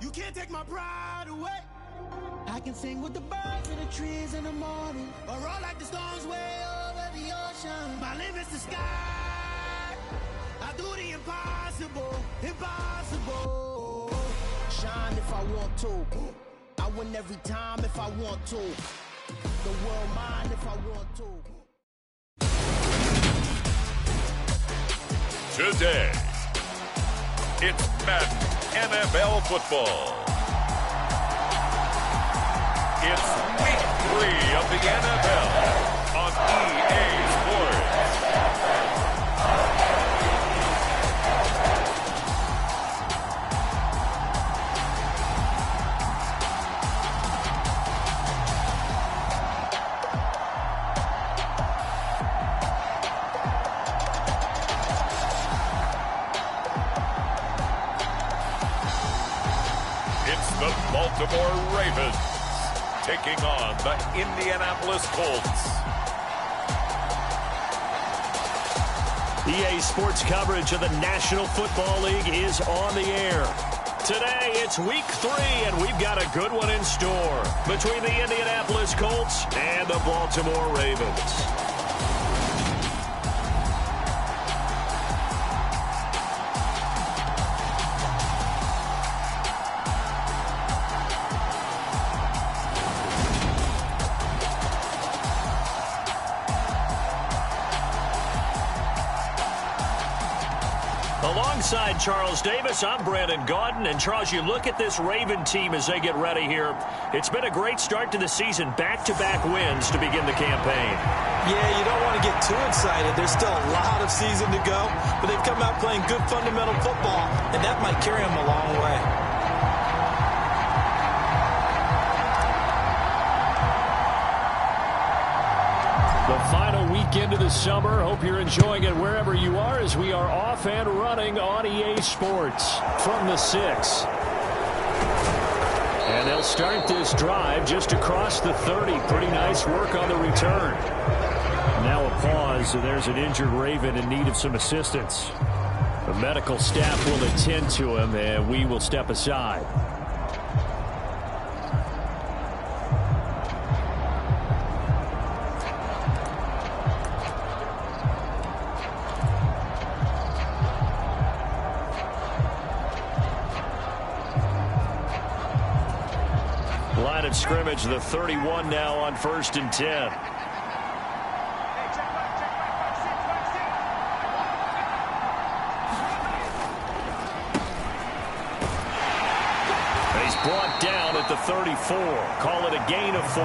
You can't take my pride away. I can sing with the birds and the trees in the morning, or roll like the storms way over the ocean. My limit's the sky. I do the impossible, impossible. Shine if I want to. I win every time if I want to. The world mine if I want to. Today, it's Madden NFL football. It's week 3 of the NFL on EA Sports. It's the Baltimore Ravens taking on the Indianapolis Colts. EA Sports coverage of the National Football League is on the air. Today, it's week 3, and we've got a good one in store between the Indianapolis Colts and the Baltimore Ravens. Alongside Charles Davis, I'm Brandon Gaudin. And Charles, you look at this Raven team as they get ready here. It's been a great start to the season, back-to-back wins to begin the campaign. Yeah, you don't want to get too excited. There's still a lot of season to go, but they've come out playing good fundamental football, and that might carry them a long way. The final weekend of the summer. Hope you're enjoying it wherever you are as we are off and running on EA Sports from the 6. And they'll start this drive just across the 30. Pretty nice work on the return. Now a pause. There's an injured Raven in need of some assistance. The medical staff will attend to him, and we will step aside. Line of scrimmage, the 31 now on 1st and 10. He's brought down at the 34. Call it a gain of 4.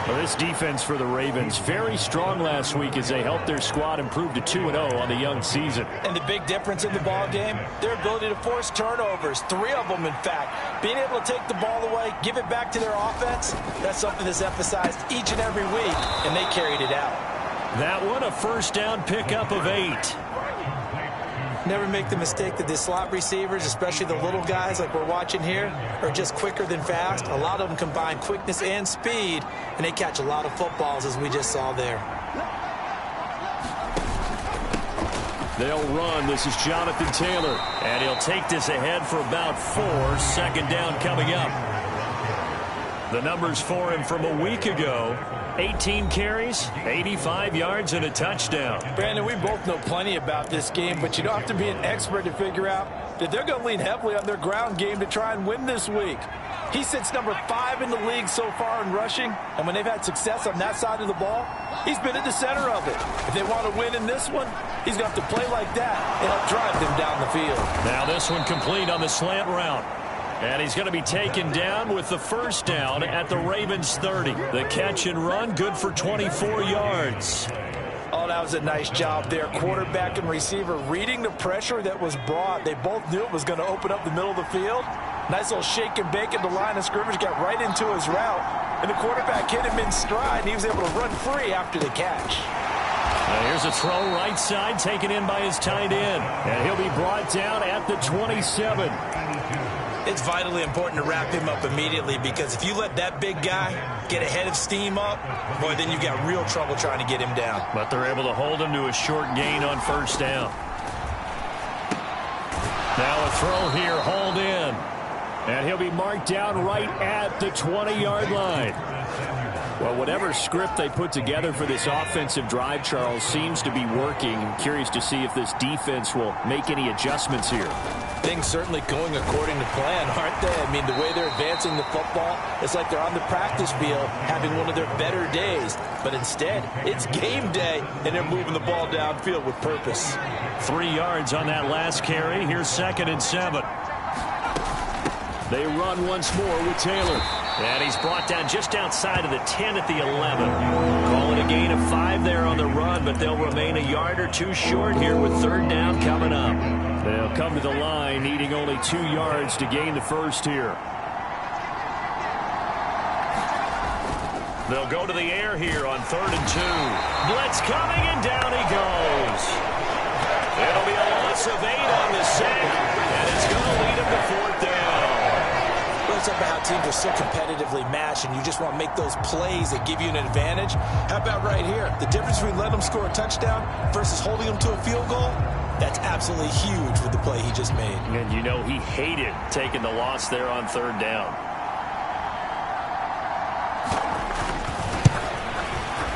Well, this defense for the Ravens, very strong last week as they helped their squad improve to 2-0 on the young season. And the big difference in the ball game, their ability to force turnovers, 3 of them in fact. Being able to take the ball away, give it back to their offense, that's something that's emphasized each and every week, and they carried it out. That one, a first down pickup of 8. Never make the mistake that the slot receivers, especially the little guys like we're watching here, are just quicker than fast. A lot of them combine quickness and speed, and they catch a lot of footballs, as we just saw there. They'll run. This is Jonathan Taylor, and he'll take this ahead for about 4. 2nd down coming up. The numbers for him from a week ago: 18 carries, 85 yards, and a touchdown. Brandon, we both know plenty about this game, but you don't have to be an expert to figure out that they're going to lean heavily on their ground game to try and win this week. He sits number 5 in the league so far in rushing, and when they've had success on that side of the ball, he's been at the center of it. If they want to win in this one, he's going to have to play like that and help drive them down the field. Now this one complete on the slant route. And he's going to be taken down with the first down at the Ravens 30. The catch and run, good for 24 yards. Oh, that was a nice job there. Quarterback and receiver reading the pressure that was brought. They both knew it was going to open up the middle of the field. Nice little shake and bake at the line of scrimmage, got right into his route. And the quarterback hit him in stride, and he was able to run free after the catch. Now here's a throw right side, taken in by his tight end. And he'll be brought down at the 27. It's vitally important to wrap him up immediately, because if you let that big guy get ahead of steam up, boy, then you've got real trouble trying to get him down. But they're able to hold him to a short gain on first down. Now a throw here, hauled in. And he'll be marked down right at the 20-yard line. Well, whatever script they put together for this offensive drive, Charles, seems to be working. I'm curious to see if this defense will make any adjustments here. Things certainly going according to plan, aren't they? I mean, the way they're advancing the football, it's like they're on the practice field having one of their better days. But instead, it's game day, and they're moving the ball downfield with purpose. 3 yards on that last carry. Here's 2nd and 7. They run once more with Taylor. And he's brought down just outside of the 10 at the 11. Call it a gain of 5 there on the run, but they'll remain a yard or 2 short here with 3rd down coming up. They'll come to the line needing only 2 yards to gain the first here. They'll go to the air here on 3rd and 2. Blitz coming, and down he goes. It'll be a loss of 8 on the sack, and it's going to lead him to 4th down. It's about how teams are so competitively matched, and you just want to make those plays that give you an advantage. How about right here? The difference between letting them score a touchdown versus holding them to a field goal, that's absolutely huge with the play he just made. And you know he hated taking the loss there on 3rd down.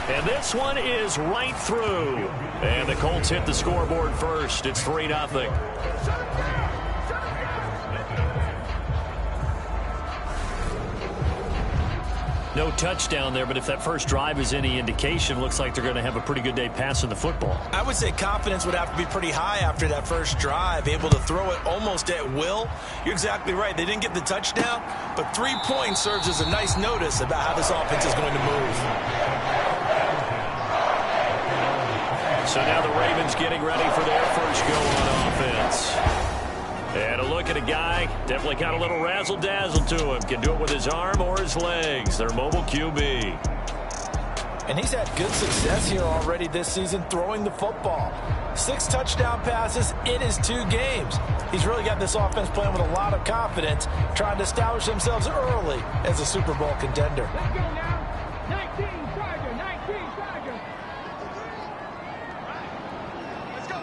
And this one is right through. And the Colts hit the scoreboard first. It's 3-0. No touchdown there, but if that first drive is any indication, looks like they're going to have a pretty good day passing the football. I would say confidence would have to be pretty high after that first drive, able to throw it almost at will. You're exactly right. They didn't get the touchdown, but 3 points serves as a nice notice about how this offense is going to move. So now the Ravens getting ready for their first go on offense. And a look at a guy, definitely got a little razzle-dazzle to him. Can do it with his arm or his legs. Their mobile QB. And he's had good success here already this season throwing the football. 6 touchdown passes in his 2 games. He's really got this offense playing with a lot of confidence, trying to establish themselves early as a Super Bowl contender. Let's go now. 19 Charger, 19 Charger. Let's go.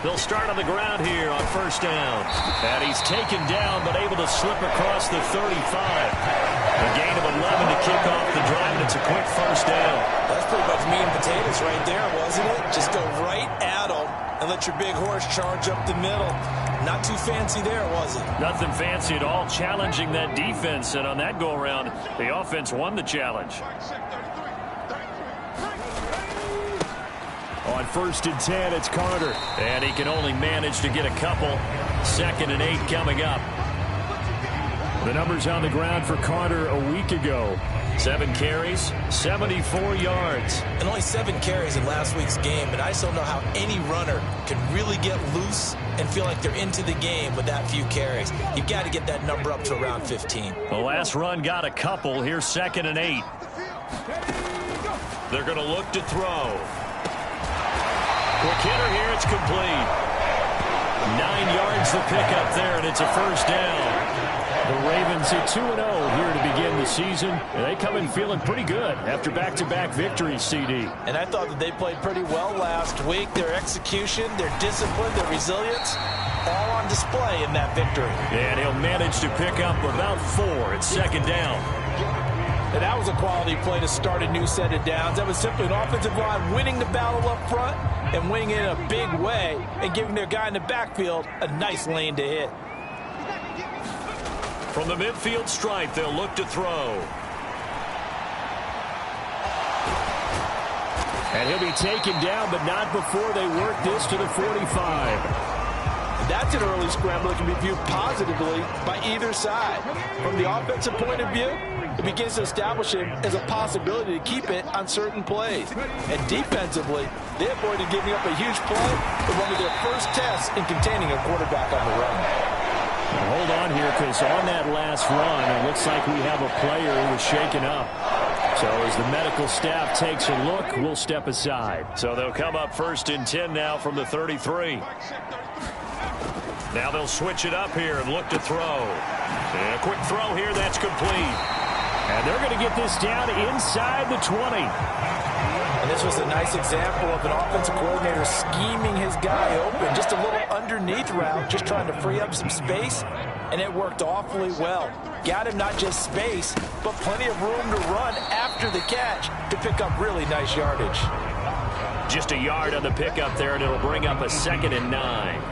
They'll start on the ground here on 1st down. And he's taken down, but able to slip across the 35. A gain of 11 to kick off the drive, and it's a quick 1st down. That's pretty much meat and potatoes right there, wasn't it? Just go right at them and let your big horse charge up the middle. Not too fancy there, was it? Nothing fancy at all, challenging that defense. And on that go-around, the offense won the challenge. On 1st and 10, it's Carter. And he can only manage to get a couple. 2nd and 8 coming up. The numbers on the ground for Carter a week ago. 7 carries, 74 yards. And only 7 carries in last week's game, but I just don't know how any runner can really get loose and feel like they're into the game with that few carries. You've got to get that number up to around 15. The last run got a couple. Here's 2nd and 8. They're going to look to throw. Quick hitter here, it's complete. 9 yards the pickup there, and it's a 1st down. The Ravens at 2-0 here to begin the season. And they come in feeling pretty good after back-to-back victories, CD. And I thought that they played pretty well last week. Their execution, their discipline, their resilience, all on display in that victory. And he'll manage to pick up about 4. It's 2nd down. And that was a quality play to start a new set of downs. That was simply an offensive line winning the battle up front and winning it in a big way and giving their guy in the backfield a nice lane to hit. From the midfield stripe, they'll look to throw. And he'll be taken down, but not before they work this to the 45. That's an early scramble that can be viewed positively by either side. From the offensive point of view, it begins to establish him as a possibility to keep it on certain plays. And defensively, they avoided giving up a huge play with one of their first tests in containing a quarterback on the run. Hold on here, because on that last run, it looks like we have a player who was shaken up. So as the medical staff takes a look, we'll step aside. So they'll come up 1st and 10 now from the 33. Now they'll switch it up here and look to throw. And a quick throw here, that's complete. And they're going to get this down inside the 20. And this This was a nice example of an offensive coordinator scheming his guy open. Just a little underneath route, just trying to free up some space, and it worked awfully well. Got him not just space, but plenty of room to run after the catch to pick up really nice yardage. Just a yard on the pickup there, and it'll bring up a 2nd and 9.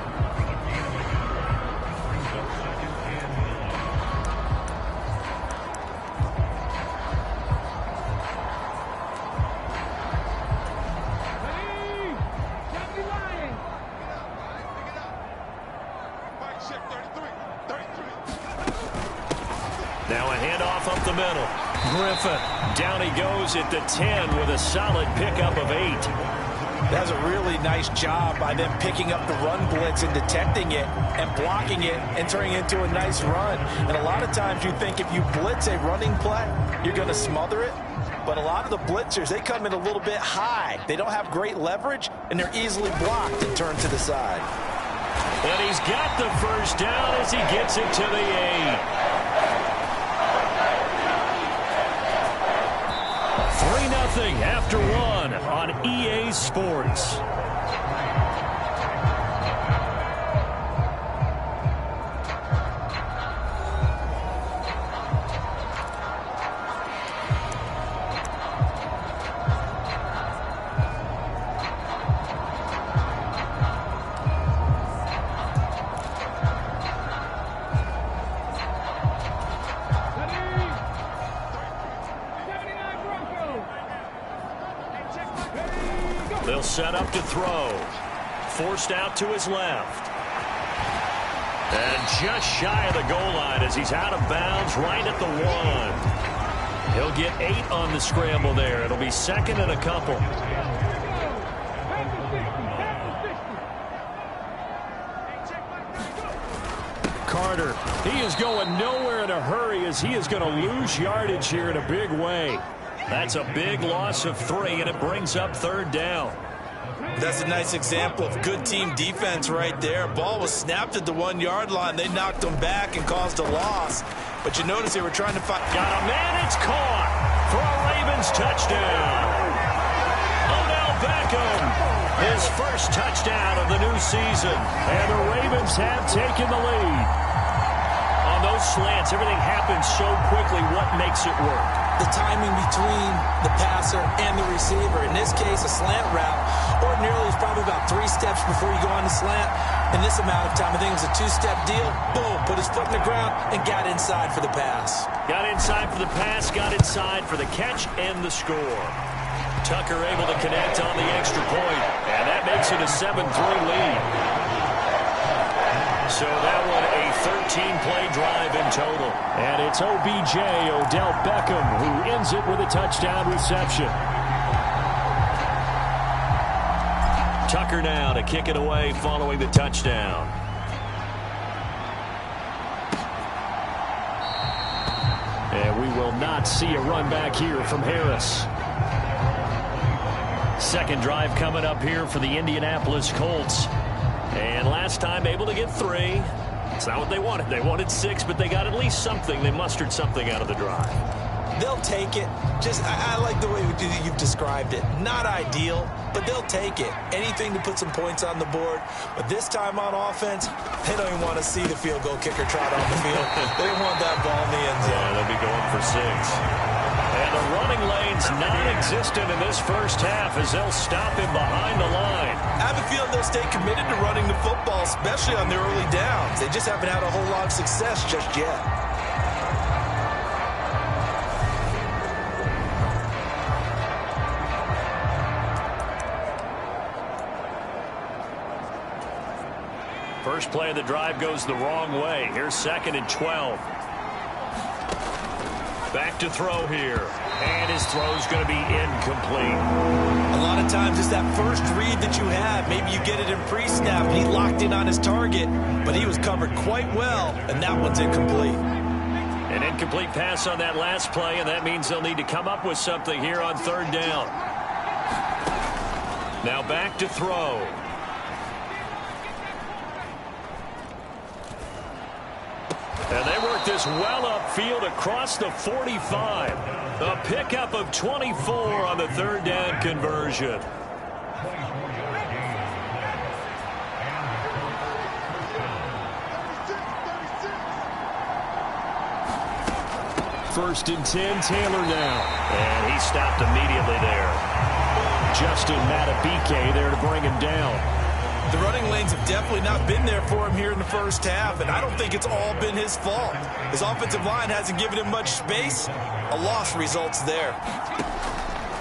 Now a handoff up the middle. Griffin, down he goes at the 10 with a solid pickup of 8. That's a really nice job by them picking up the run blitz and detecting it and blocking it and turning it into a nice run. And a lot of times you think if you blitz a running play, you're going to smother it. But a lot of the blitzers, they come in a little bit high. They don't have great leverage, and they're easily blocked and turned to the side. And he's got the first down as he gets it to the 8. 3-0 after 1 on EA Sports. They'll set up to throw. Forced out to his left. And just shy of the goal line as he's out of bounds right at the 1. He'll get 8 on the scramble there. It'll be 2nd and a couple. Carter, he is going nowhere in a hurry as he is going to lose yardage here in a big way. That's a big loss of 3, and it brings up 3rd down. That's a nice example of good team defense right there. Ball was snapped at the 1-yard line. They knocked him back and caused a loss. But you notice they were trying to find... Got a man, it's caught for a Ravens touchdown. Odell Beckham, his first touchdown of the new season. And the Ravens have taken the lead. On those slants, everything happens so quickly. What makes it work? The timing between the passer and the receiver. In this case, a slant route ordinarily is probably about 3 steps before you go on the slant. In this amount of time, I think it was a 2-step deal. Boom, put his foot in the ground and got inside for the pass. Got inside for the pass, got inside for the catch and the score. Tucker able to connect on the extra point, and that makes it a 7-3 lead. So that one a 13-play drive in total. And it's OBJ, Odell Beckham, who ends it with a touchdown reception. Tucker now to kick it away following the touchdown. And we will not see a run back here from Harris. 2nd drive coming up here for the Indianapolis Colts. And last time able to get 3. It's not what they wanted. They wanted 6, but they got at least something. They mustered something out of the drive. They'll take it. I like the way you've described it. Not ideal, but they'll take it. Anything to put some points on the board. But this time on offense, they don't even want to see the field goal kicker trot on the field. They want that ball in the end zone. Yeah, they'll be going for 6. And the running lane's non-existent in this first half as they'll stop him behind the line. I have a feeling they'll stay committed to running the football, especially on their early downs. They just haven't had a whole lot of success just yet. First play of the drive goes the wrong way. Here's 2nd and 12. Back to throw here. And his throw's going to be incomplete. A lot of times it's that first read that you have. Maybe you get it in pre-snap and he locked in on his target, but he was covered quite well, and that one's incomplete. An incomplete pass on that last play, and that means they'll need to come up with something here on 3rd down. Now back to throw. And they work this well upfield across the 45. A pickup of 24 on the third down conversion. First and 10, Taylor now. And he stopped immediately there. Justin Matabike there to bring him down. The running lanes have definitely not been there for him here in the first half, and I don't think it's all been his fault. His offensive line hasn't given him much space. A loss results there.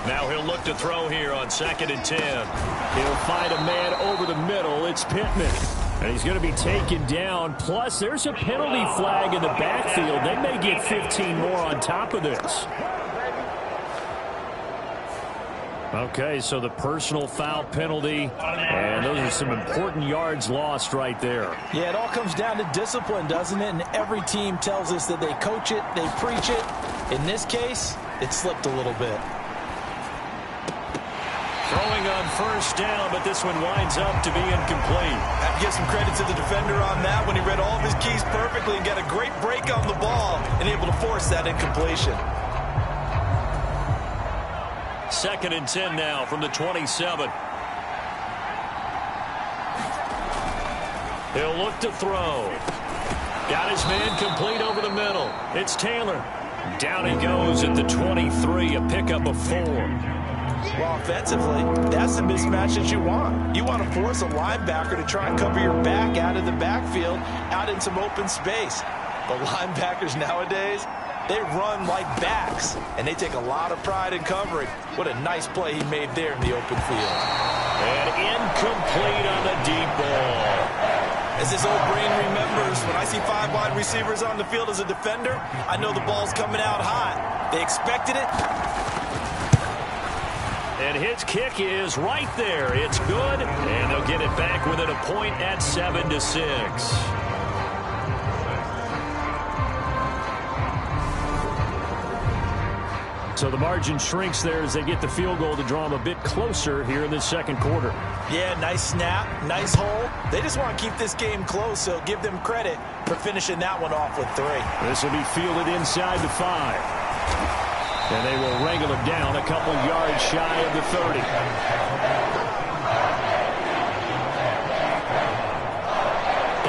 Now he'll look to throw here on 2nd and 10. He'll find a man over the middle. It's Pittman. And he's going to be taken down. Plus, there's a penalty flag in the backfield. They may get 15 more on top of this. Okay, so the personal foul penalty, and those are some important yards lost right there. Yeah, it all comes down to discipline, doesn't it? And every team tells us that they coach it, they preach it. In this case, it slipped a little bit. Throwing on first down, but this one winds up to be incomplete. I have to give some credit to the defender on that when he read all of his keys perfectly and got a great break on the ball and able to force that incompletion. 2nd and 10 now from the 27. He'll look to throw. Got his man complete over the middle. It's Taylor. Down he goes at the 23, a pickup of 4. Well, offensively, that's the mismatch that you want. You want to force a linebacker to try and cover your back out of the backfield, out in some open space. The linebackers nowadays, they run like backs, and they take a lot of pride in covering. What a nice play he made there in the open field. And incomplete on the deep ball. As this old brain remembers, when I see 5 wide receivers on the field as a defender, I know the ball's coming out hot. They expected it. And his kick is right there. It's good, and they'll get it back within a point at 7-6. So the margin shrinks there as they get the field goal to draw them a bit closer here in the second quarter. Yeah, nice snap, nice hole. They just want to keep this game close, so give them credit for finishing that one off with 3. This will be fielded inside the 5. And they will wrangle him down a couple yards shy of the 30.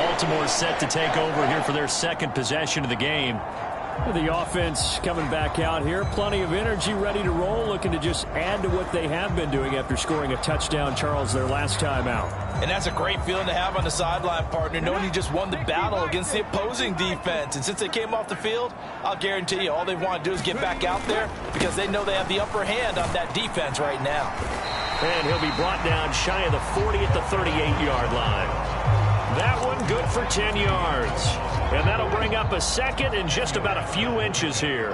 Baltimore set to take over here for their second possession of the game. The offense coming back out here. Plenty of energy, ready to roll, looking to just add to what they have been doing after scoring a touchdown, Charles, their last time out. And that's a great feeling to have on the sideline, partner, knowing you just won the battle against the opposing defense. And since they came off the field, I'll guarantee you all they want to do is get back out there because they know they have the upper hand on that defense right now. And he'll be brought down shy of the 40 at the 38-yard line. That one good for 10 yards. And that'll bring up a second and just about a few inches here.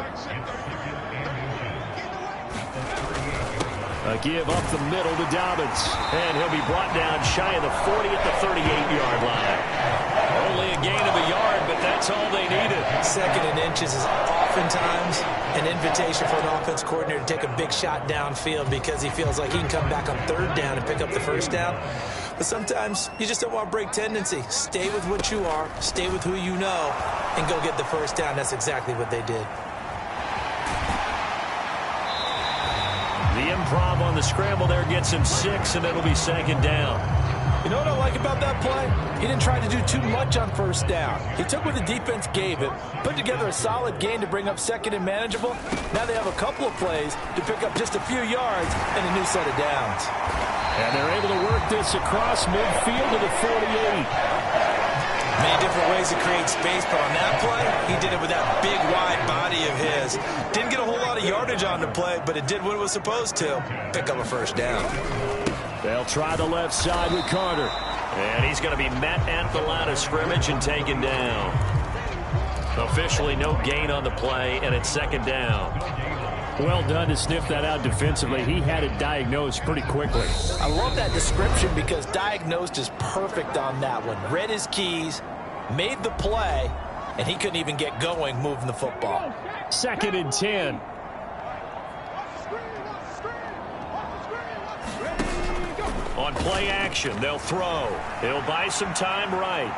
A give up the middle to Dobbins. And he'll be brought down shy of the 40 at the 38-yard line. Only a gain of a yard, but that's all they needed. Second and inches is oftentimes an invitation for an offense coordinator to take a big shot downfield because he feels like he can come back on 3rd down and pick up the 1st down. But sometimes you just don't want to break tendency. Stay with what you are, stay with who you know, and go get the 1st down. That's exactly what they did. The improv on the scramble there gets him 6, and it'll be 2nd down. You know what I like about that play? He didn't try to do too much on 1st down. He took what the defense gave him, put together a solid gain to bring up 2nd and manageable. Now they have a couple of plays to pick up just a few yards and a new set of downs. And they're able to work this across midfield to the 48. Many different ways to create space, but on that play, he did it with that big, wide body of his. Didn't get a whole lot of yardage on the play, but it did what it was supposed to. Pick up a 1st down. They'll try the left side with Carter. And he's going to be met at the line of scrimmage and taken down. Officially no gain on the play, and it's 2nd down. Well done to sniff that out defensively. He had it diagnosed pretty quickly. I love that description because diagnosed is perfect on that one. Read his keys, made the play, and he couldn't even get going moving the football. 2nd and 10. On play action, they'll throw. He'll buy some time right.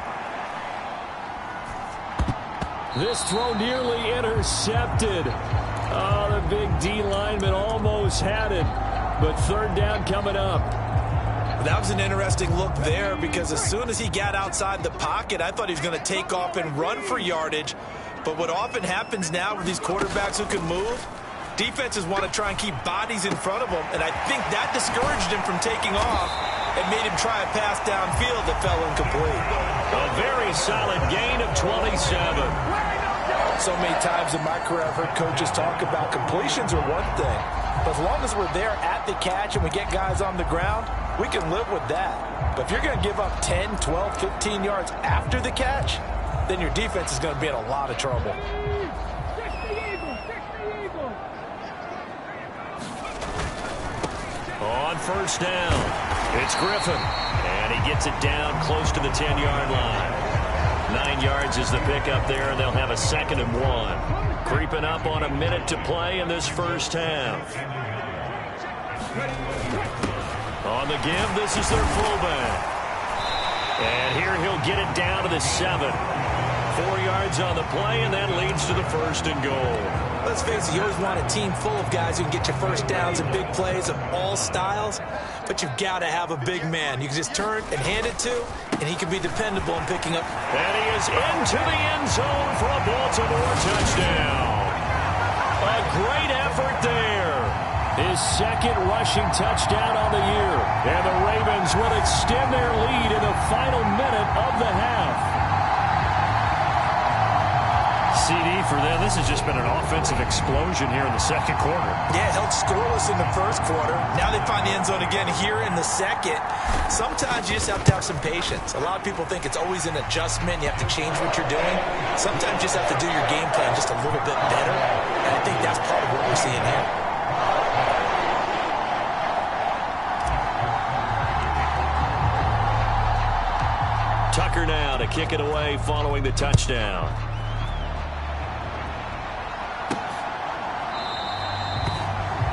This throw nearly intercepted. Oh, the big D lineman almost had it. But third down coming up. That was an interesting look there because as soon as he got outside the pocket, I thought he was going to take off and run for yardage. But what often happens now with these quarterbacks who can move, defenses want to try and keep bodies in front of them, and I think that discouraged him from taking off and made him try a pass downfield that fell incomplete. A very solid gain of 27. So many times in my career I've heard coaches talk about completions are one thing, but as long as we're there at the catch and we get guys on the ground, we can live with that. But if you're going to give up 10, 12, 15 yards after the catch, then your defense is going to be in a lot of trouble. On first down, it's Griffin, and he gets it down close to the 10-yard line. 9 yards is the pickup there, and they'll have a 2nd and 1. Creeping up on a minute to play in this first half. On the give, this is their fullback. And here he'll get it down to the 7. 4 yards on the play, and that leads to the 1st and goal. Let's face it, you always want a team full of guys who can get you first downs and big plays of all styles, but you've got to have a big man you can just turn and hand it to, and he can be dependable in picking up. And he is into the end zone for a Baltimore touchdown. A great effort there. His 2nd rushing touchdown on the year. And the Ravens will extend their lead in the final minute of the half. CD for them. This has just been an offensive explosion here in the 2nd quarter. Yeah, held scoreless in the 1st quarter. Now they find the end zone again here in the 2nd. Sometimes you just have to have some patience. A lot of people think it's always an adjustment. You have to change what you're doing. Sometimes you just have to do your game plan just a little bit better. And I think that's part of what we're seeing here. Tucker now to kick it away following the touchdown.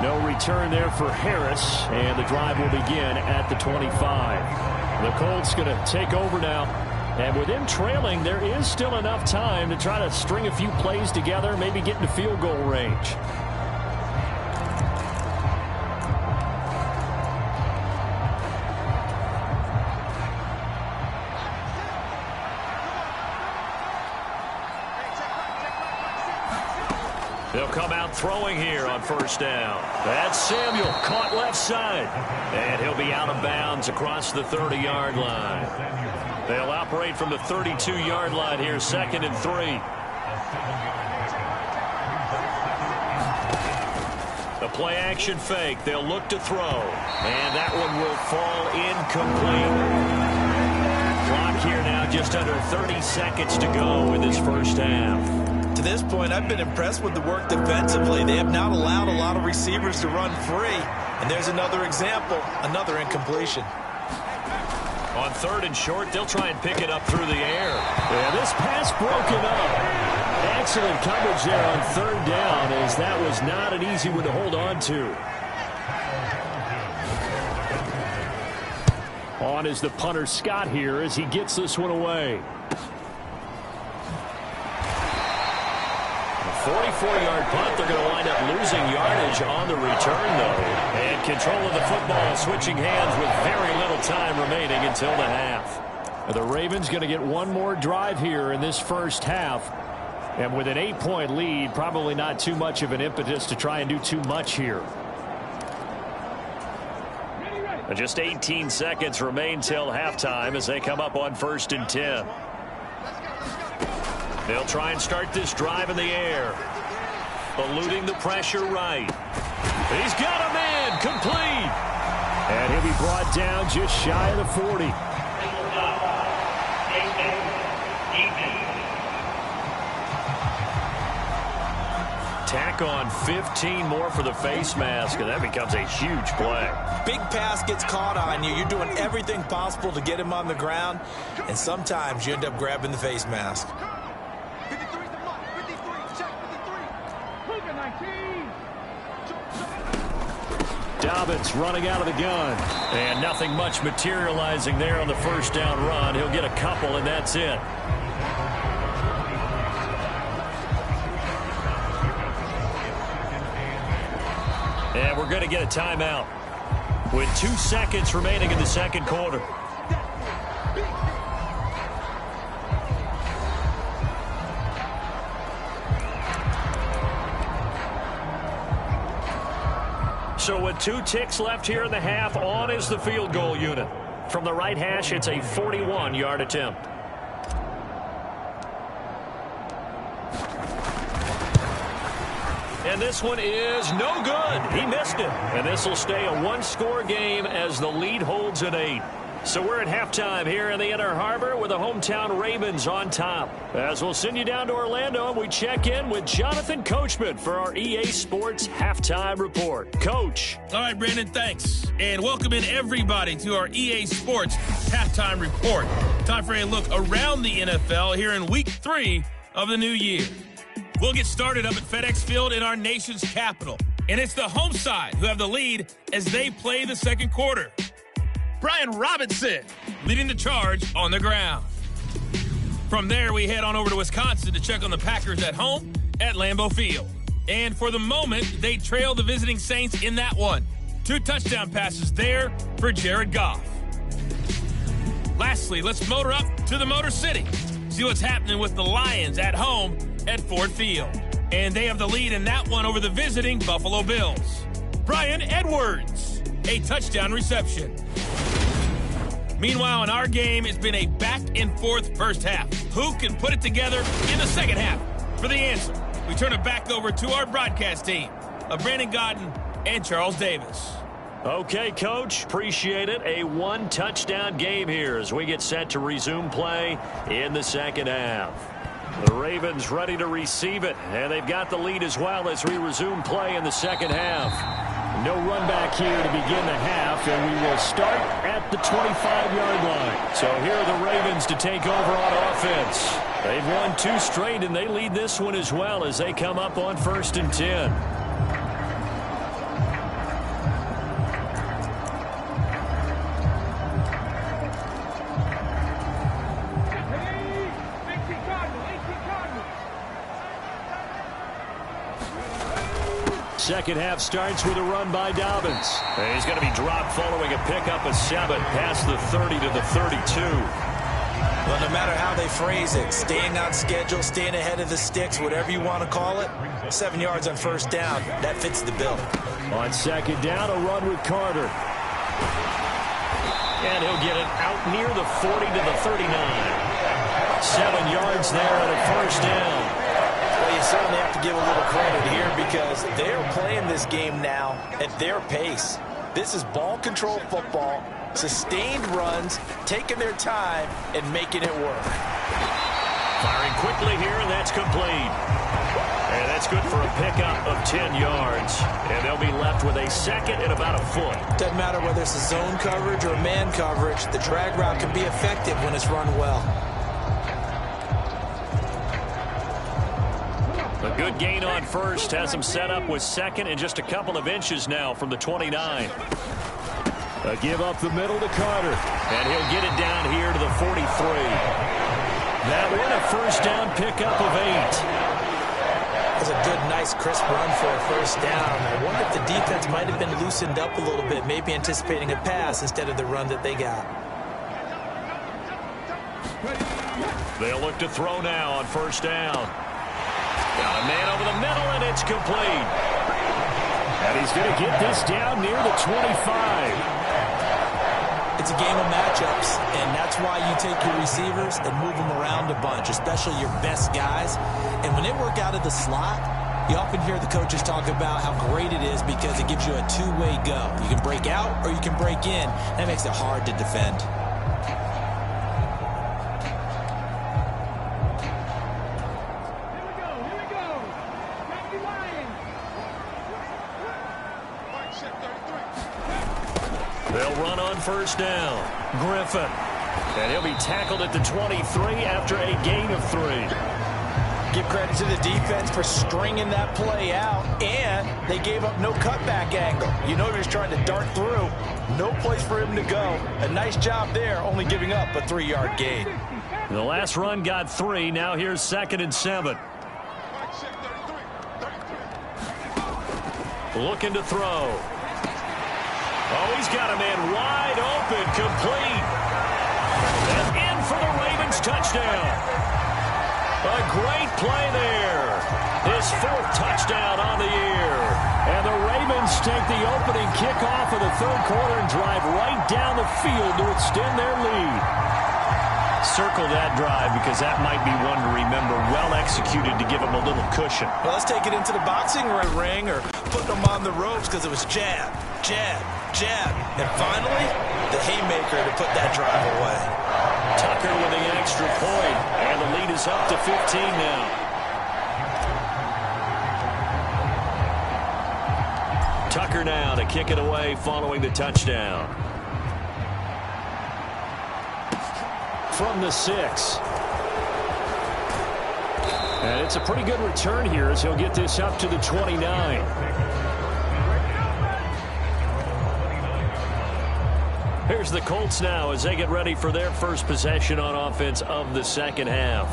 No return there for Harris, and the drive will begin at the 25. The Colts going to take over now. And with them trailing, there is still enough time to try to string a few plays together, maybe get into field goal range. They'll come out throwing here on first down. That's Samuel, caught left side. And he'll be out of bounds across the 30-yard line. They'll operate from the 32-yard line here, 2nd and 3. The play-action fake. They'll look to throw. And that one will fall incomplete. Clock here now, just under 30 seconds to go in this first half. To this point, I've been impressed with the work defensively. They have not allowed a lot of receivers to run free. And there's another example, another incompletion. On 3rd and short, they'll try and pick it up through the air. Yeah, this pass broken up. Excellent coverage there on 3rd down, as that was not an easy one to hold on to. On is the punter Scott here as he gets this one away. 44-yard punt. They're going to wind up losing yardage on the return, though. And control of the football switching hands with very little time remaining until the half. The Ravens going to get one more drive here in this first half. And with an 8-point lead, probably not too much of an impetus to try and do too much here. Just 18 seconds remain till halftime as they come up on 1st and 10. They'll try and start this drive in the air. Eluding the pressure right. He's got a man complete. And he'll be brought down just shy of the 40. Tack on 15 more for the face mask, and that becomes a huge play. Big pass gets caught on you. You're doing everything possible to get him on the ground, and sometimes you end up grabbing the face mask. Dobbins running out of the gun. And nothing much materializing there on the first down run. He'll get a couple, and that's it. And we're going to get a timeout with 2 seconds remaining in the second quarter. So with 2 ticks left here in the half, on is the field goal unit. From the right hash, it's a 41-yard attempt. And this one is no good. He missed it. And this will stay a 1-score game as the lead holds at 8. So we're at halftime here in the Inner Harbor with the hometown Ravens on top. As we'll send you down to Orlando and we check in with Jonathan Coachman for our EA Sports Halftime Report. Coach. All right, Brandon, thanks. And welcome in everybody to our EA Sports Halftime Report. Time for a look around the NFL here in Week 3 of the new year. We'll get started up at FedEx Field in our nation's capital. And it's the home side who have the lead as they play the second quarter. Brian Robinson leading the charge on the ground. From there, we head on over to Wisconsin to check on the Packers at home at Lambeau Field. And for the moment, they trail the visiting Saints in that one. 2 touchdown passes there for Jared Goff. Lastly, let's motor up to the Motor City. See what's happening with the Lions at home at Ford Field. And they have the lead in that one over the visiting Buffalo Bills. Bryan Edwards, a touchdown reception. Meanwhile, in our game, it's been a back-and-forth first half. Who can put it together in the second half? For the answer, we turn it back over to our broadcast team of Brandon Godden and Charles Davis. Okay, Coach. Appreciate it. A 1-touchdown game here as we get set to resume play in the second half. The Ravens ready to receive it, and they've got the lead as well as we resume play in the second half. No run back here to begin the half, and we will start at the 25-yard line. So here are the Ravens to take over on offense. They've won 2 straight, and they lead this one as well as they come up on 1st and 10. Second half starts with a run by Dobbins. And he's going to be dropped following a pickup of 7 past the 30 to the 32. Well, no matter how they phrase it, staying on schedule, staying ahead of the sticks, whatever you want to call it, 7 yards on first down, that fits the bill. On second down, a run with Carter. And he'll get it out near the 40 to the 39. 7 yards there and a first down. Well, you certainly have to give a little credit here because they're playing this game now at their pace. This is ball control football, sustained runs, taking their time, and making it work. Firing quickly here, and that's complete. And that's good for a pickup of 10 yards. And they'll be left with a second and about a foot. Doesn't matter whether it's a zone coverage or man coverage, the drag route can be effective when it's run well. A good gain on first has him set up with second and just a couple of inches now from the 29. A give up the middle to Carter. And he'll get it down here to the 43. That one a first down pickup of 8. That's a good, nice, crisp run for a first down. I wonder if the defense might have been loosened up a little bit, maybe anticipating a pass instead of the run that they got. They'll look to throw now on first down. Got a man over the middle, and it's complete. And he's going to get this down near the 25. It's a game of matchups, and that's why you take your receivers and move them around a bunch, especially your best guys. And when they work out of the slot, you often hear the coaches talk about how great it is because it gives you a two-way go. You can break out or you can break in. That makes it hard to defend. They'll run on first down. Griffin. And he'll be tackled at the 23 after a gain of 3. Give credit to the defense for stringing that play out, and they gave up no cutback angle. You know he was trying to dart through. No place for him to go. A nice job there, only giving up a 3-yard gain. The last run got 3. Now here's 2nd and 7. looking to throw. Oh, he's got a man wide open, complete. And in for the Ravens touchdown. A great play there. His 4th touchdown on the year. And the Ravens take the opening kickoff of the 3rd quarter and drive right down the field to extend their lead. Circle that drive because that might be one to remember. Well executed to give him a little cushion. Well, let's take it into the boxing ring or put them on the ropes because it was jab, jab, jab. And finally, the haymaker to put that drive away. Tucker with the extra point, and the lead is up to 15 now. Tucker now to kick it away following the touchdown. From the 6. And it's a pretty good return here as he'll get this up to the 29. Here's the Colts now as they get ready for their first possession on offense of the second half.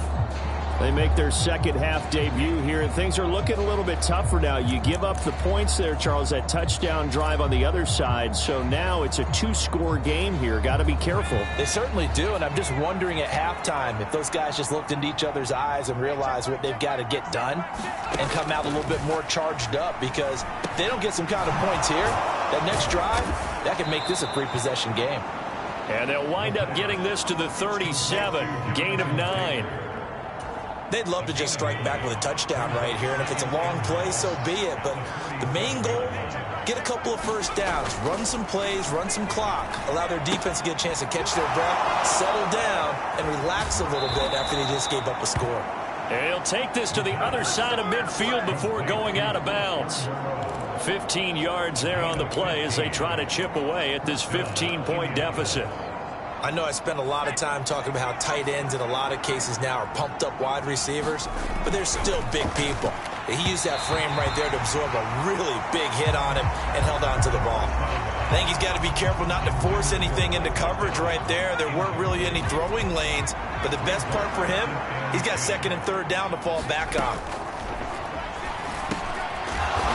They make their second half debut here, and things are looking a little bit tougher now. You give up the points there, Charles, that touchdown drive on the other side. So now it's a 2-score game here. Got to be careful. They certainly do, and I'm just wondering at halftime if those guys just looked into each other's eyes and realized what they've got to get done and come out a little bit more charged up, because if they don't get some kind of points here, that next drive, that can make this a 3-possession game. And they'll wind up getting this to the 37, gain of 9. They'd love to just strike back with a touchdown right here, and if it's a long play, so be it. But the main goal, get a couple of first downs, run some plays, run some clock, allow their defense to get a chance to catch their breath, settle down, and relax a little bit after they just gave up a score. And he'll take this to the other side of midfield before going out of bounds. 15 yards there on the play as they try to chip away at this 15-point deficit. I know I spent a lot of time talking about how tight ends in a lot of cases now are pumped up wide receivers, but they're still big people. He used that frame right there to absorb a really big hit on him and held on to the ball. I think he's got to be careful not to force anything into coverage right there. There weren't really any throwing lanes, but the best part for him, he's got 2nd and 3rd down to fall back on.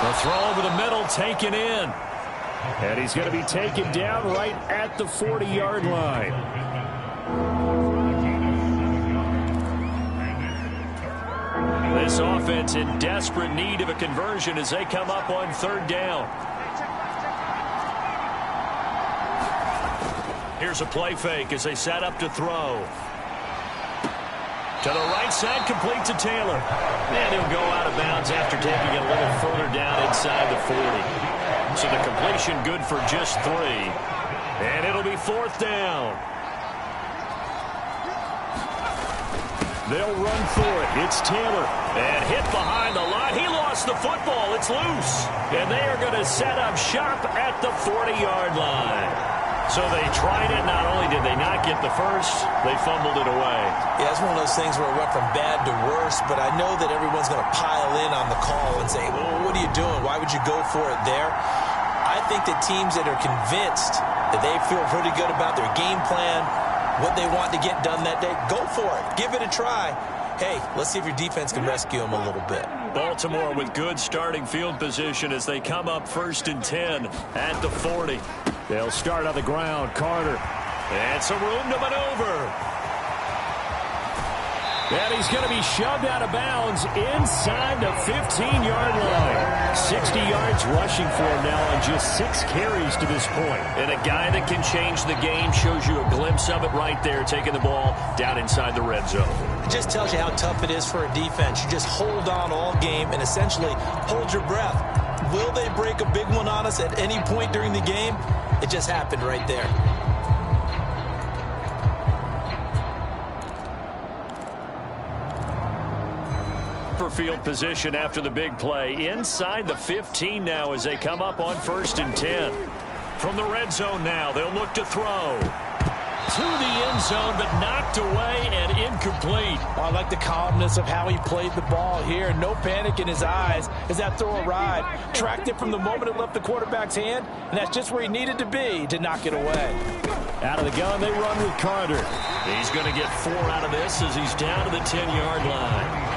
The throw over the middle taken in. And he's going to be taken down right at the 40-yard line. This offense in desperate need of a conversion as they come up on 3rd down. Here's a play fake as they set up to throw. To the right side, complete to Taylor. And he'll go out of bounds after taking it a little further down inside the 40. So the completion good for just 3. And it'll be 4th down. They'll run for it. It's Taylor. And hit behind the line. He lost the football. It's loose. And they are going to set up shop at the 40-yard line. So they tried it. Not only did they not get the first, they fumbled it away. Yeah, it's one of those things where it went from bad to worse, but I know that everyone's going to pile in on the call and say, well, what are you doing? Why would you go for it there? I think that teams that are convinced that they feel pretty good about their game plan, what they want to get done that day, go for it. Give it a try. Hey, let's see if your defense can rescue them a little bit. Baltimore with good starting field position as they come up 1st and 10 at the 40. They'll start on the ground. Carter. And some room to maneuver. And he's going to be shoved out of bounds inside the 15-yard line. 60 yards rushing for him now on just 6 carries to this point. And a guy that can change the game, shows you a glimpse of it right there, taking the ball down inside the red zone. It just tells you how tough it is for a defense. You just hold on all game and essentially hold your breath. Will they break a big one on us at any point during the game? It just happened right there. Field position after the big play. Inside the 15 now as they come up on 1st and 10. From the red zone now, they'll look to throw. To the end zone, but knocked away and incomplete. I like the calmness of how he played the ball here. No panic in his eyes as that throw arrived. Tracked it from the moment it left the quarterback's hand, and that's just where he needed to be to knock it away. Out of the gun, they run with Carter. He's going to get 4 out of this as he's down to the 10-yard line.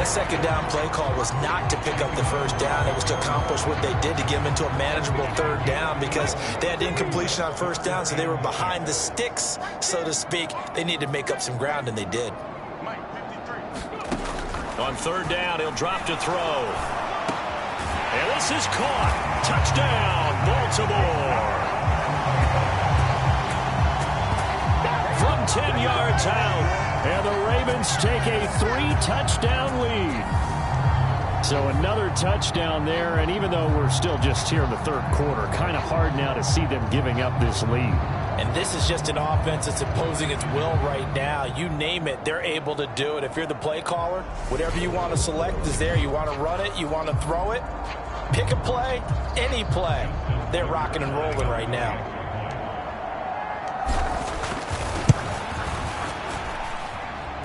That second down play call was not to pick up the first down. It was to accomplish what they did, to get them into a manageable third down, because they had incompletion on first down, so they were behind the sticks, so to speak. They needed to make up some ground, and they did. On third down, he'll drop to throw. And this is caught. Touchdown, Baltimore. From 10 yards out, and the Ravens take a 3-touchdown lead. So another touchdown there, and even though we're still just here in the third quarter, kind of hard now to see them giving up this lead. And this is just an offense that's imposing its will right now. You name it, they're able to do it. If you're the play caller, whatever you want to select is there. You want to run it, you want to throw it, pick a play, any play. They're rocking and rolling right now.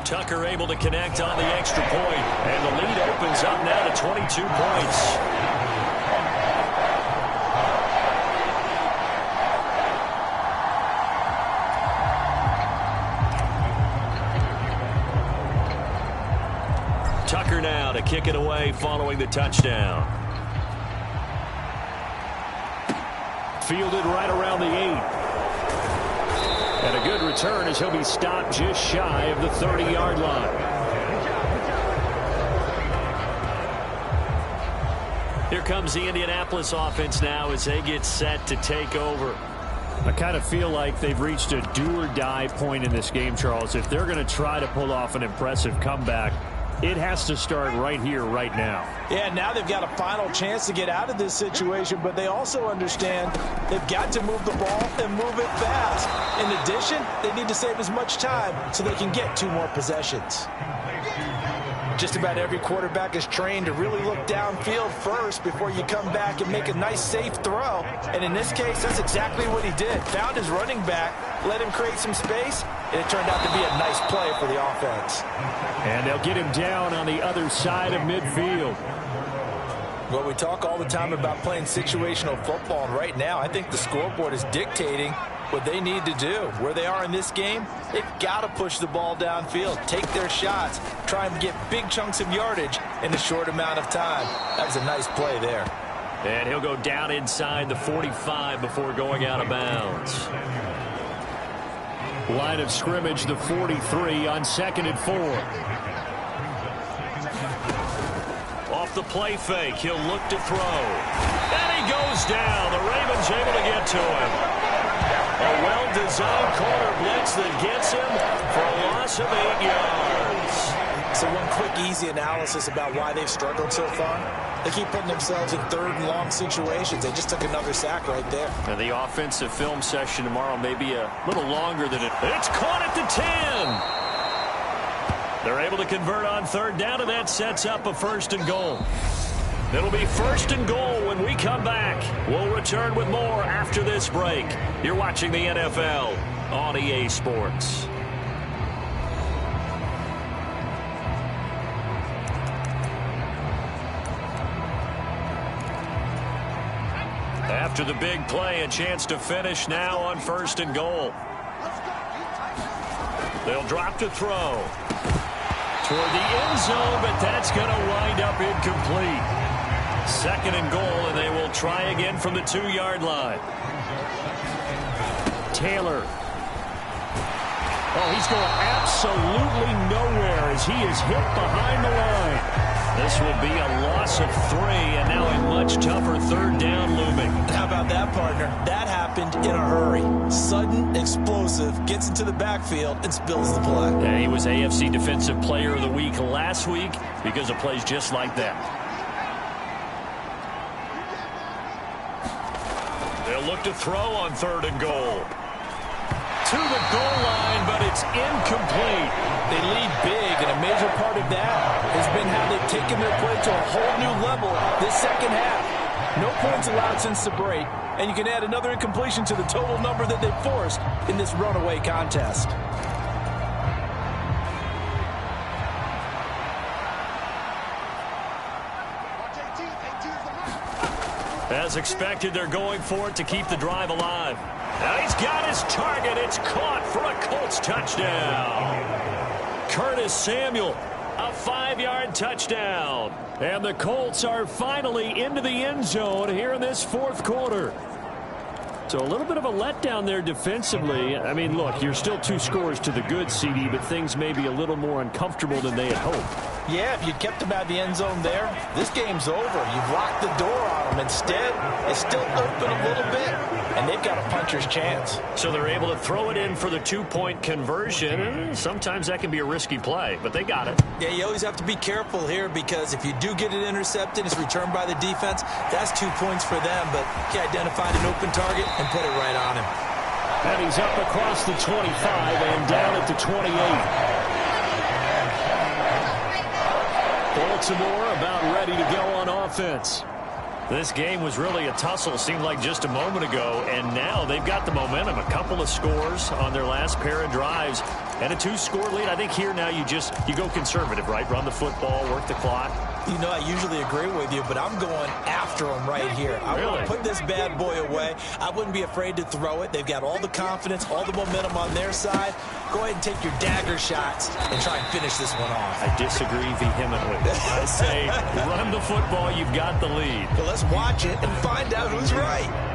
Tucker able to connect on the extra point, and the lead opens up now to 22 points. Tucker now to kick it away following the touchdown. Fielded right around the 8. And a good return as he'll be stopped just shy of the 30-yard line. Here comes the Indianapolis offense now as they get set to take over. I kind of feel like they've reached a do-or-die point in this game, Charles. If they're going to try to pull off an impressive comeback, it has to start right here, right now. Yeah, now they've got a final chance to get out of this situation, but they also understand they've got to move the ball and move it fast. In addition, they need to save as much time so they can get 2 more possessions. Just about every quarterback is trained to really look downfield first before you come back and make a nice, safe throw. And in this case, that's exactly what he did. Found his running back, let him create some space, and it turned out to be a nice play for the offense. And they'll get him down on the other side of midfield. Well, we talk all the time about playing situational football, and right now I think the scoreboard is dictating what they need to do. Where they are in this game, they've got to push the ball downfield, take their shots, try and get big chunks of yardage in a short amount of time. That was a nice play there. And he'll go down inside the 45 before going out of bounds. Line of scrimmage, the 43 on 2nd and 4. Off the play fake, he'll look to throw. And he goes down. The Ravens able to get to him. A well-designed corner blitz that gets him for a loss of 8 yards. So one quick, easy analysis about why they've struggled so far. They keep putting themselves in 3rd and long situations. They just took another sack right there. And the offensive film session tomorrow may be a little longer than it. It's caught at the 10. They're able to convert on 3rd down, and that sets up a 1st and goal. It'll be 1st and goal when we come back. We'll return with more after this break. You're watching the NFL on EA Sports. After the big play, a chance to finish now on 1st and goal. They'll drop to throw toward the end zone, but that's going to wind up incomplete. 2nd and goal, and they will try again from the 2-yard line. Taylor. Oh, he's going absolutely nowhere as he is hit behind the line. This will be a loss of 3, and now a much tougher 3rd down looming. How about that, partner? That happened in a hurry. Sudden, explosive, gets into the backfield, and spills the play. Yeah, he was AFC Defensive Player of the Week last week because of plays just like that. They'll look to throw on 3rd and goal. To the goal line, but it's incomplete. They lead big, and a major part of that has been how they've taken their play to a whole new level this second half. No points allowed since the break, and you can add another incompletion to the total number that they've forced in this runaway contest. As expected, they're going for it to keep the drive alive. Now he's got his target. It's caught for a Colts touchdown. Curtis Samuel A 5-yard touchdown. And the Colts are finally into the end zone here in this fourth quarter. So a little bit of a letdown there defensively. I mean, look, you're still 2 scores to the good, CD, but things may be a little more uncomfortable than they had hoped. Yeah, if you kept them out of the end zone there, this game's over. You've locked the door on them. Instead, it's still open a little bit, and they've got a puncher's chance. So they're able to throw it in for the 2-point conversion. Sometimes that can be a risky play, but they got it. Yeah, you always have to be careful here because if you do get it intercepted, it's returned by the defense. That's 2 points for them, but he identified an open target and put it right on him. And he's up across the 25 and down at the 28. Baltimore about ready to go on offense. This game was really a tussle, seemed like just a moment ago, and now they've got the momentum. A couple of scores on their last pair of drives and a 2-score lead. I think here now you go conservative, right? Run the football, work the clock. You know, I usually agree with you, but I'm going after him right here. I want to put this bad boy away. I wouldn't be afraid to throw it. They've got all the confidence, all the momentum on their side. Go ahead and take your dagger shots and try and finish this one off. I disagree vehemently. I say run the football. You've got the lead. Well, let's watch it and find out who's right.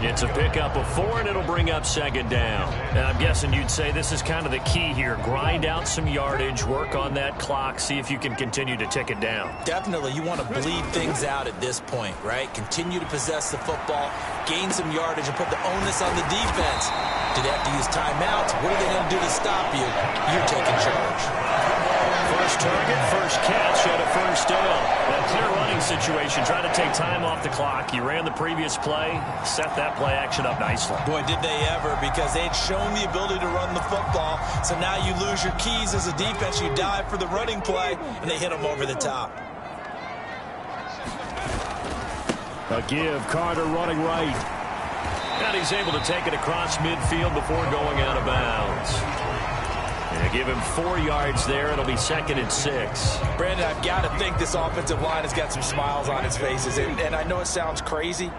It's a pickup of 4, and it'll bring up 2nd down. And I'm guessing you'd say this is kind of the key here. Grind out some yardage, work on that clock, see if you can continue to tick it down. Definitely. You want to bleed things out at this point, right? Continue to possess the football, gain some yardage, and put the onus on the defense. Do they have to use timeouts? What are they going to do to stop you? You're taking charge. First target, first catch at a 1st down. A clear running situation. Try to take time off the clock. You ran the previous play, set that play action up nicely. Boy, did they ever, because they'd shown the ability to run the football. So now you lose your keys as a defense. You dive for the running play, and they hit them over the top. A give, Carter running right. And he's able to take it across midfield before going out of bounds. And give him 4 yards there. It'll be 2nd and 6. Brandon, I've got to think this offensive line has got some smiles on its faces. And I know it sounds crazy,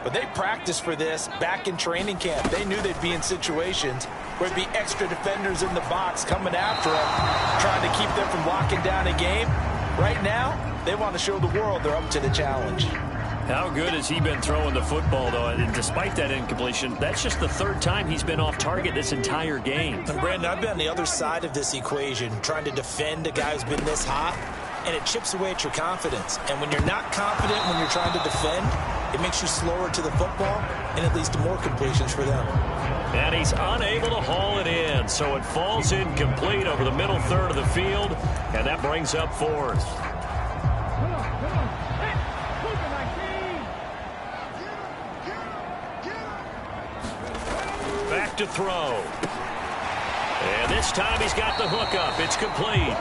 but they practiced for this back in training camp. They knew they'd be in situations where there'd be extra defenders in the box coming after them, trying to keep them from locking down a game. Right now, they want to show the world they're up to the challenge. How good has he been throwing the football, though? And despite that incompletion, that's just the 3rd time he's been off target this entire game. And Brandon, I've been on the other side of this equation, trying to defend a guy who's been this hot, and it chips away at your confidence. And when you're not confident when you're trying to defend, it makes you slower to the football, and it leads to more completions for them. And he's unable to haul it in, so it falls incomplete over the middle 3rd of the field, and that brings up 4th. Back to throw. And this time he's got the hook up. It's complete.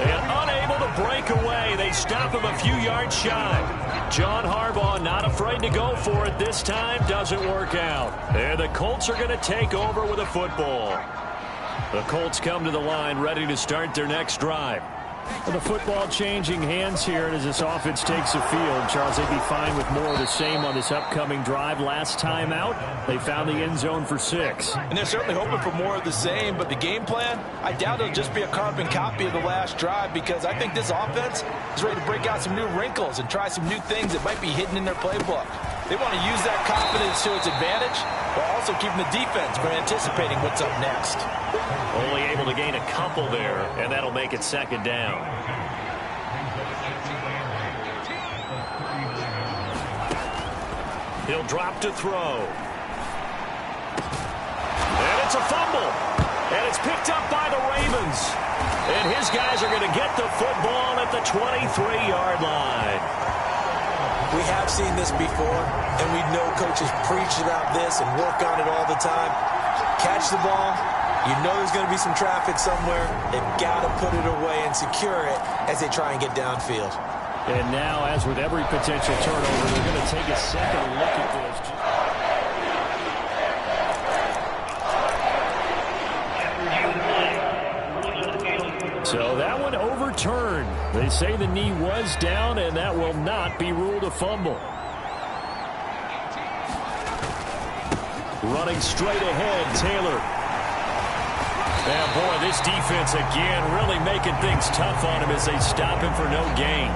And unable to break away. They stop him a few yards shy. John Harbaugh not afraid to go for it this time. Doesn't work out. And the Colts are going to take over with a football. The Colts come to the line ready to start their next drive. Well, the football changing hands here, and as this offense takes the field, Charles, they'd be fine with more of the same on this upcoming drive. Last time out, they found the end zone for 6. And they're certainly hoping for more of the same, but the game plan, I doubt it'll just be a carbon copy of the last drive, because I think this offense is ready to break out some new wrinkles and try some new things that might be hidden in their playbook. They want to use that confidence to its advantage, while also keeping the defense from anticipating what's up next. Only able to gain a couple there, and that'll make it 2nd down. He'll drop to throw. And it's a fumble. And it's picked up by the Ravens. And his guys are going to get the football at the 23-yard line. We have seen this before, and we know coaches preach about this and work on it all the time. Catch the ball. You know there's going to be some traffic somewhere. They've got to put it away and secure it as they try and get downfield. And now, as with every potential turnover, they're going to take a second look at this. So that one overturned. They say the knee was down, and that will not be ruled a fumble. Running straight ahead, Taylor. Yeah, boy, this defense again really making things tough on him as they stop him for no gain.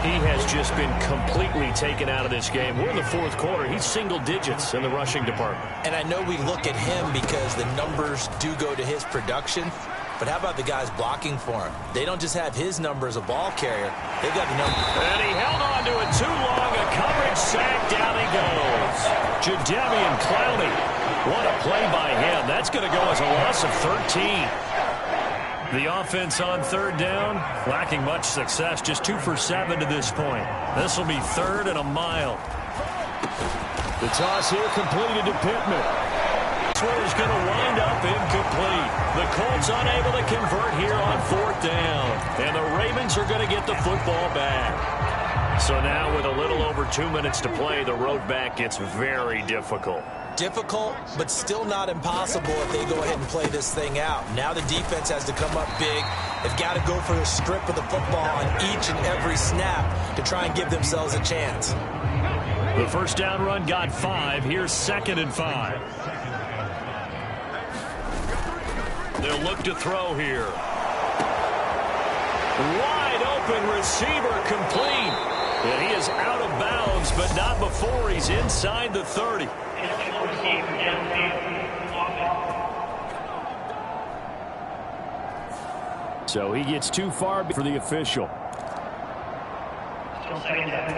He has just been completely taken out of this game. We're in the fourth quarter. He's single digits in the rushing department. And I know we look at him because the numbers do go to his production. But how about the guys blocking for him? They don't just have his number as a ball carrier. They've got the number. And he held on to it too long. A coverage sack. Down he goes. Jadeveon Clowney. What a play by him. That's going to go as a loss of 13. The offense on third down, lacking much success, just 2 for 7 to this point. This will be 3rd and a mile. The toss here completed to Pittman. This one is going to wind up incomplete. The Colts unable to convert here on 4th down. And the Ravens are going to get the football back. So now with a little over 2 minutes to play, the road back gets very difficult. Difficult, but still not impossible if they go ahead and play this thing out. Now the defense has to come up big. They've got to go for a strip of the football on each and every snap to try and give themselves a chance. The first down run got 5. Here's 2nd and 5. They'll look to throw here. Wide open receiver complete. And he is out of bounds, but not before he's inside the 30. So he gets too far for the official. Still second down.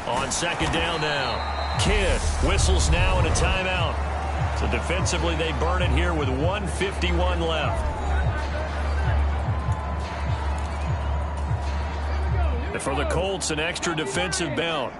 On 2nd down now. Kidd whistles now and a timeout. So defensively they burn it here with 1:51 left. And for the Colts, an extra defensive bound.